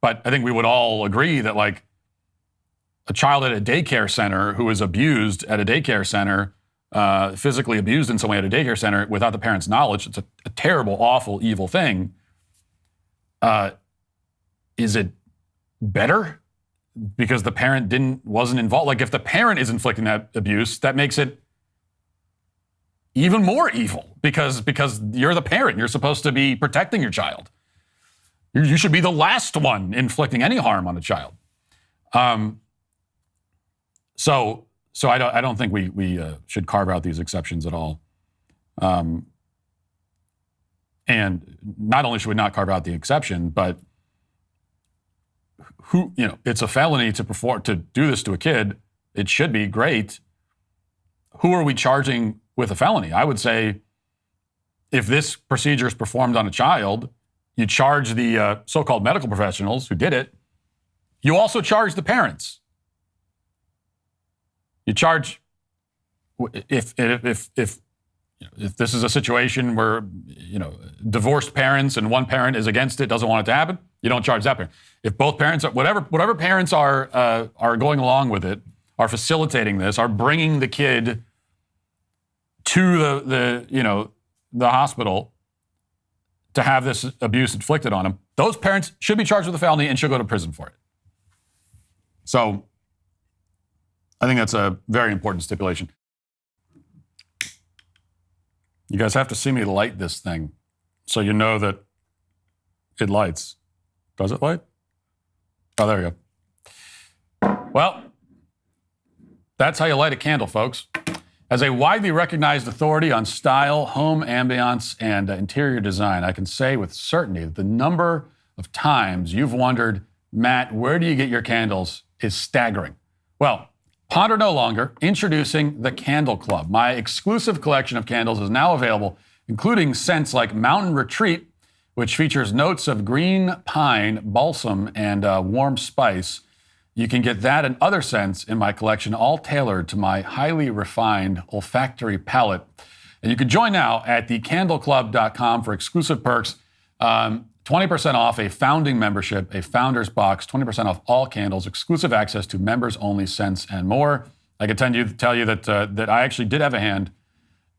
But I think we would all agree that like a child at a daycare center who is abused at a daycare center, physically abused in some way at a daycare center without the parents' knowledge, it's a terrible, awful, evil thing. Is it better because the parent wasn't involved? Like if the parent is inflicting that abuse, that makes it even more evil because you're the parent. You're supposed to be protecting your child. You should be the last one inflicting any harm on a child. So I don't think we should carve out these exceptions at all. And not only should we not carve out the exception, but it's a felony to do this to a kid. It should be great. Who are we charging with a felony? I would say if this procedure is performed on a child, you charge the so-called medical professionals who did it. You also charge the parents. You charge if this is a situation where divorced parents and one parent is against it, doesn't want it to happen, you don't charge that parent. If both parents are whatever parents are going along with it, are facilitating this, are bringing the kid to the hospital to have this abuse inflicted on them, those parents should be charged with a felony and should go to prison for it. So I think that's a very important stipulation. You guys have to see me light this thing so you know that it lights. Does it light? Oh, there we go. Well, that's how you light a candle, folks. As a widely recognized authority on style, home ambiance, and interior design, I can say with certainty that the number of times you've wondered, Matt, where do you get your candles, is staggering. Well, ponder no longer. Introducing the Candle Club. My exclusive collection of candles is now available, including scents like Mountain Retreat, which features notes of green pine, balsam, and warm spice. You can get that and other scents in my collection, all tailored to my highly refined olfactory palate. And you can join now at thecandleclub.com for exclusive perks. 20% off a founding membership, a founder's box, 20% off all candles, exclusive access to members-only scents, and more. I can tell you that I actually did have a hand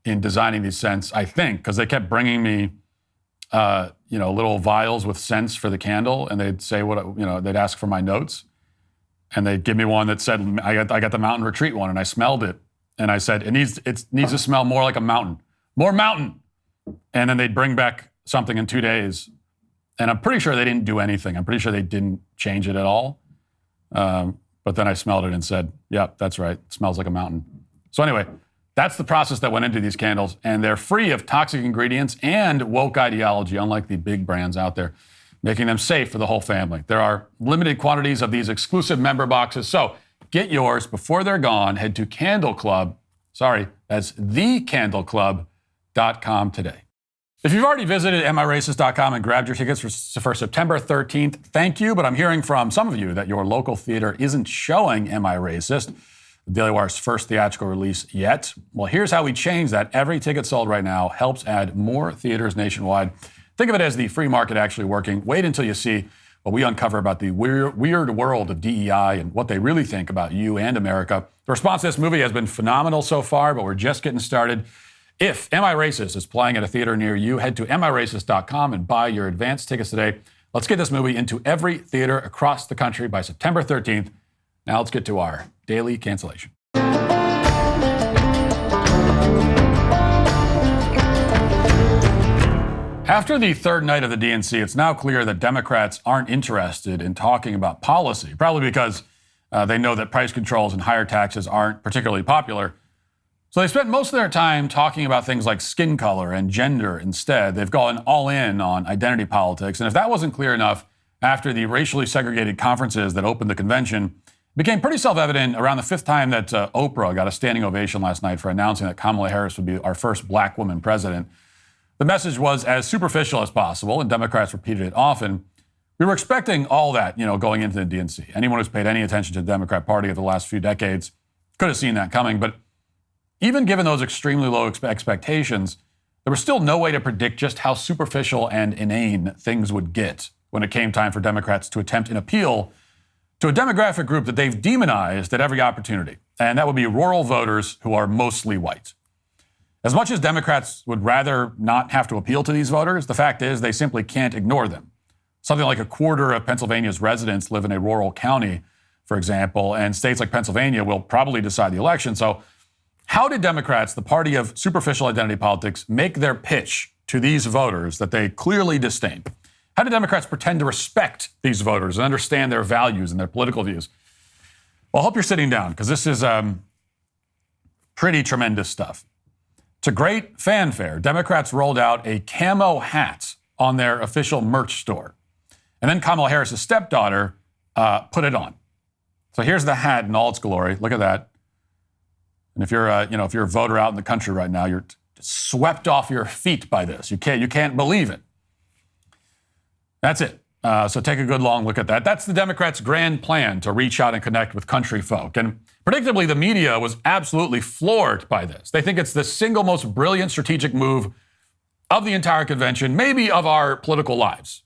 in designing these scents, I think, because they kept bringing me little vials with scents for the candle, and they'd say they'd ask for my notes. And they'd give me one that said, I got the Mountain Retreat one, and I smelled it. And I said, it needs to smell more like a mountain. More mountain. And then they'd bring back something in 2 days And I'm pretty sure they didn't do anything. I'm pretty sure they didn't change it at all. But then I smelled it and said, yeah, that's right. It smells like a mountain. So anyway, that's the process that went into these candles. And they're free of toxic ingredients and woke ideology, unlike the big brands out there, making them safe for the whole family. There are limited quantities of these exclusive member boxes. So get yours before they're gone. Head to that's thecandleclub.com today. If you've already visited amирacist.com and grabbed your tickets for September 13th, thank you. But I'm hearing from some of you that your local theater isn't showing Am I Racist, the Daily Wire's first theatrical release yet. Well, here's how we change that. Every ticket sold right now helps add more theaters nationwide. Think of it as the free market actually working. Wait until you see what we uncover about the weird world of DEI and what they really think about you and America. The response to this movie has been phenomenal so far, but we're just getting started. If Am I Racist is playing at a theater near you, head to amирacist.com and buy your advance tickets today. Let's get this movie into every theater across the country by September 13th. Now let's get to our daily cancellation. After the third night of the DNC, it's now clear that Democrats aren't interested in talking about policy, probably because they know that price controls and higher taxes aren't particularly popular. So they spent most of their time talking about things like skin color and gender instead. They've gone all in on identity politics. And if that wasn't clear enough, after the racially segregated conferences that opened the convention, it became pretty self-evident around the fifth time that Oprah got a standing ovation last night for announcing that Kamala Harris would be our first black woman president. The message was as superficial as possible, and Democrats repeated it often. We were expecting all that, going into the DNC. Anyone who's paid any attention to the Democrat Party over the last few decades could have seen that coming. But even given those extremely low expectations, there was still no way to predict just how superficial and inane things would get when it came time for Democrats to attempt an appeal to a demographic group that they've demonized at every opportunity, and that would be rural voters who are mostly white. As much as Democrats would rather not have to appeal to these voters, the fact is they simply can't ignore them. Something like a quarter of Pennsylvania's residents live in a rural county, for example, and states like Pennsylvania will probably decide the election. So how did Democrats, the party of superficial identity politics, make their pitch to these voters that they clearly disdain? How did Democrats pretend to respect these voters and understand their values and their political views? Well, I hope you're sitting down, because this is pretty tremendous stuff. To great fanfare, Democrats rolled out a camo hat on their official merch store. And then Kamala Harris' stepdaughter put it on. So here's the hat in all its glory. Look at that. And if you're a voter out in the country right now, you're swept off your feet by this. You can't believe it. That's it. So take a good long look at that. That's the Democrats' grand plan to reach out and connect with country folk. And predictably, the media was absolutely floored by this. They think it's the single most brilliant strategic move of the entire convention, maybe of our political lives.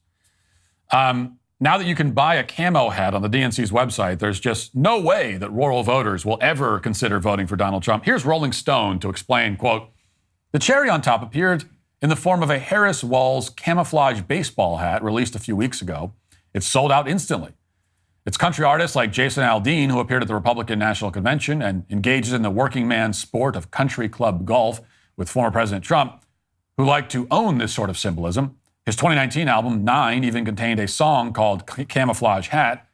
Now that you can buy a camo hat on the DNC's website, there's just no way that rural voters will ever consider voting for Donald Trump. Here's Rolling Stone to explain, quote, "The cherry on top appeared in the form of a Harris-Walz camouflage baseball hat released a few weeks ago. It sold out instantly. It's country artists like Jason Aldean, who appeared at the Republican National Convention and engages in the working man sport of country club golf with former President Trump, who like to own this sort of symbolism. His 2019 album, 9, even contained a song called Camouflage Hat.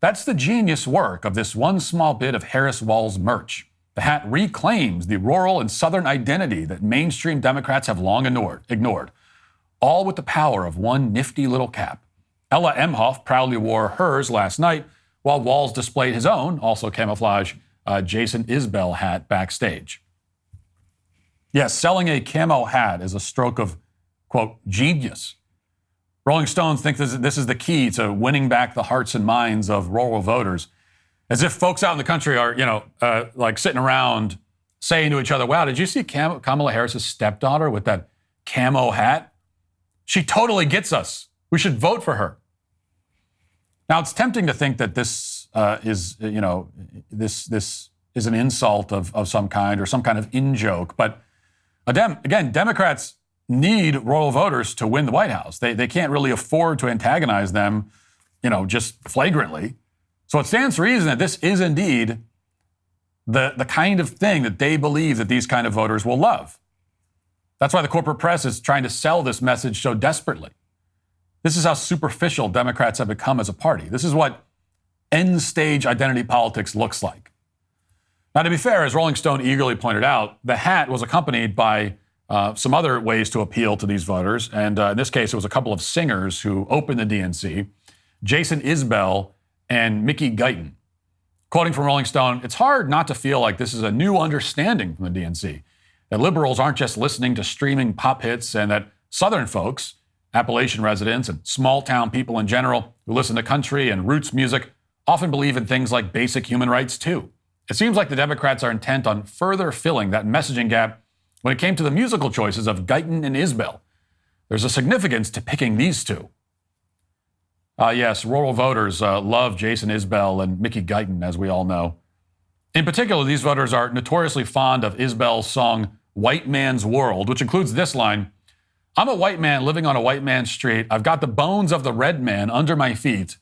That's the genius work of this one small bit of Harris-Walz merch. The hat reclaims the rural and southern identity that mainstream Democrats have long ignored, all with the power of one nifty little cap. Ella Emhoff proudly wore hers last night, while Walz displayed his own, also camouflage, Jason Isbell hat backstage." Yes, selling a camo hat is a stroke of, quote, genius. Rolling Stones think this is the key to winning back the hearts and minds of rural voters. As if folks out in the country are, like sitting around saying to each other, wow, did you see Kamala Harris' stepdaughter with that camo hat? She totally gets us. We should vote for her. Now, it's tempting to think that this is an insult of some kind or some kind of in-joke. But again, Democrats need rural voters to win the White House. They can't really afford to antagonize them, just flagrantly. So it stands to reason that this is indeed the kind of thing that they believe that these kind of voters will love. That's why the corporate press is trying to sell this message so desperately. This is how superficial Democrats have become as a party. This is what end-stage identity politics looks like. Now, to be fair, as Rolling Stone eagerly pointed out, the hat was accompanied by some other ways to appeal to these voters. And in this case, it was a couple of singers who opened the DNC, Jason Isbell and Mickey Guyton. Quoting from Rolling Stone, it's hard not to feel like this is a new understanding from the DNC, that liberals aren't just listening to streaming pop hits, and that Southern folks, Appalachian residents and small-town people in general who listen to country and roots music often believe in things like basic human rights too. It seems like the Democrats are intent on further filling that messaging gap when it came to the musical choices of Guyton and Isbell. There's a significance to picking these two. Yes, rural voters love Jason Isbell and Mickey Guyton, as we all know. In particular, these voters are notoriously fond of Isbell's song, White Man's World, which includes this line, I'm a white man living on a white man's street. I've got the bones of the red man under my feet.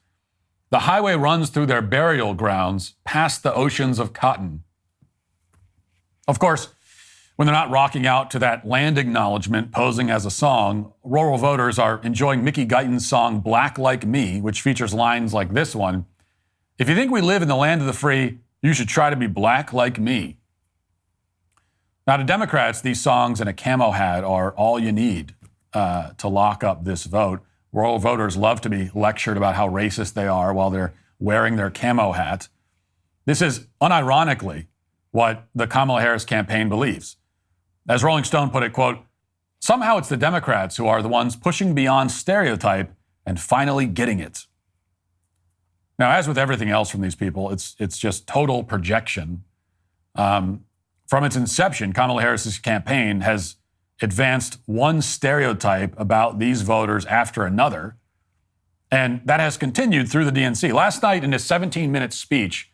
The highway runs through their burial grounds, past the oceans of cotton. Of course, when they're not rocking out to that land acknowledgement posing as a song, rural voters are enjoying Mickey Guyton's song, Black Like Me, which features lines like this one. If you think we live in the land of the free, you should try to be black like me. Now, to Democrats, these songs and a camo hat are all you need to lock up this vote. Rural voters love to be lectured about how racist they are while they're wearing their camo hat. This is unironically what the Kamala Harris campaign believes. As Rolling Stone put it, quote, somehow it's the Democrats who are the ones pushing beyond stereotype and finally getting it. Now, as with everything else from these people, it's just total projection. From its inception, Kamala Harris's campaign has advanced one stereotype about these voters after another, and that has continued through the DNC. Last night, in his 17-minute speech,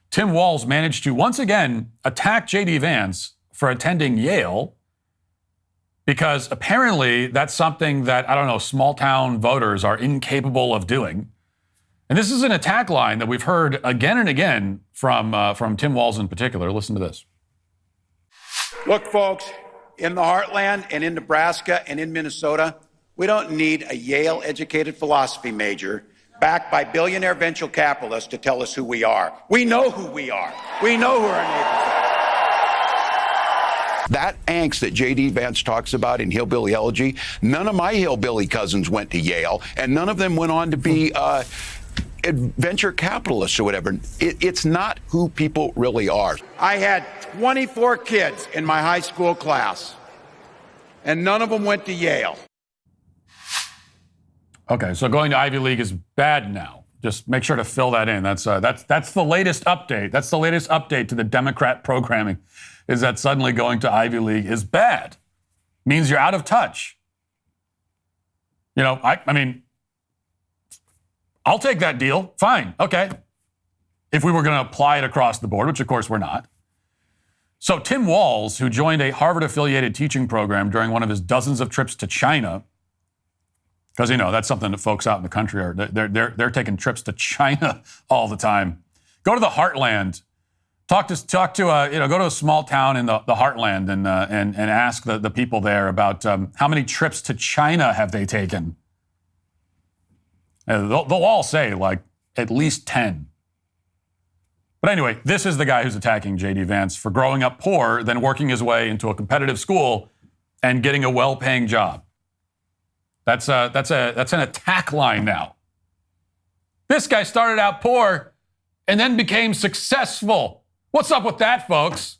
Tim Walz managed to once again attack J.D. Vance for attending Yale, because apparently that's something that, I don't know, small-town voters are incapable of doing. And this is an attack line that we've heard again and again from Tim Walz in particular. Listen to this. Look, folks, in the heartland and in Nebraska and in Minnesota, we don't need a Yale-educated philosophy major backed by billionaire venture capitalists to tell us who we are. We know who we are. We know who our neighbors are. That angst that J.D. Vance talks about in Hillbilly Elegy, none of my hillbilly cousins went to Yale, and none of them went on to be venture capitalists or whatever. It's not who people really are. I had 24 kids in my high school class, and none of them went to Yale. Okay, so going to Ivy League is bad now. Just make sure to fill that in. That's the latest update. That's the latest update to the Democrat programming, is that suddenly going to Ivy League is bad. Means you're out of touch. You know, I mean, I'll take that deal. Fine. Okay. If we were going to apply it across the board, which of course we're not. So Tim Walz, who joined a Harvard-affiliated teaching program during one of his dozens of trips to China, because, you know, that's something that folks out in the country are, they're taking trips to China all the time. Go to the heartland. Go to a small town in the heartland and ask the people there about how many trips to China have they taken. They'll all say, like, at least 10. But anyway, this is the guy who's attacking J.D. Vance for growing up poor, then working his way into a competitive school and getting a well-paying job. That's an attack line now. This guy started out poor and then became successful. What's up with that, folks?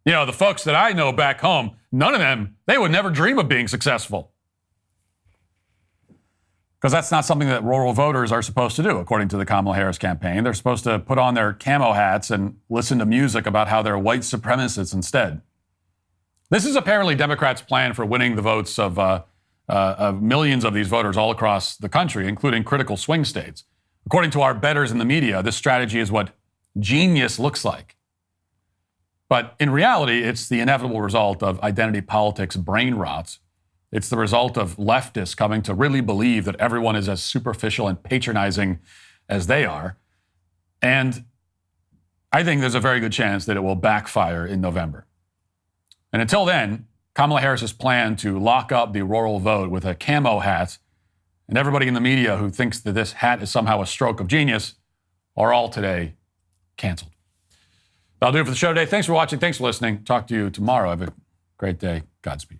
You know, the folks that I know back home, none of them, they would never dream of being successful. Because that's not something that rural voters are supposed to do, according to the Kamala Harris campaign. They're supposed to put on their camo hats and listen to music about how they're white supremacists instead. This is apparently Democrats' plan for winning the votes of millions of these voters all across the country, including critical swing states. According to our betters in the media, this strategy is what genius looks like. But in reality, it's the inevitable result of identity politics brain rot. It's the result of leftists coming to really believe that everyone is as superficial and patronizing as they are. And I think there's a very good chance that it will backfire in November. And until then, Kamala Harris's plan to lock up the rural vote with a camo hat and everybody in the media who thinks that this hat is somehow a stroke of genius are all today canceled. That'll do it for the show today. Thanks for watching. Thanks for listening. Talk to you tomorrow. Have a great day. Godspeed.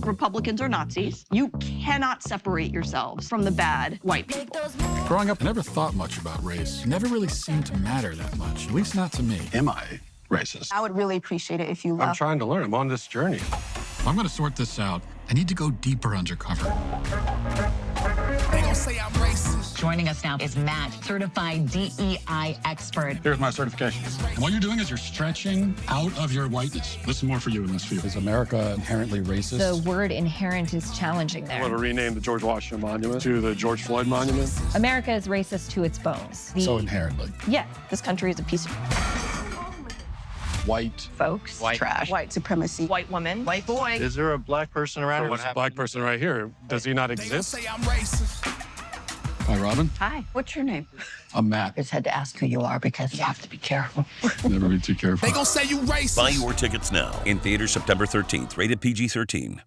Republicans are Nazis. You cannot separate yourselves from the bad white people. Growing up, I never thought much about race. It never really seemed to matter that much, at least not to me. Am I racist? I would really appreciate it if you left. I'm trying to learn. I'm on this journey. If I'm going to sort this out, I need to go deeper undercover. They gonna say I'm racist. Joining us now is Matt, certified DEI expert. Here's my certification. And what you're doing is you're stretching out of your whiteness. This is more for you and less for you. Is America inherently racist? The word inherent is challenging there. I want to rename the George Washington Monument to the George Floyd Monument. America is racist to its bones. So inherently. Yeah, this country is a piece of White folks, white trash, white supremacy, white woman, white boy. Is there a black person around here? This black person right here, does he not exist? Say I'm racist. Hi, Robin. Hi, what's your name? I'm Matt. I just had to ask who you are because you have to be careful. Never be too careful. They gonna say you racist. Buy your tickets now. In theaters September 13th. Rated PG-13.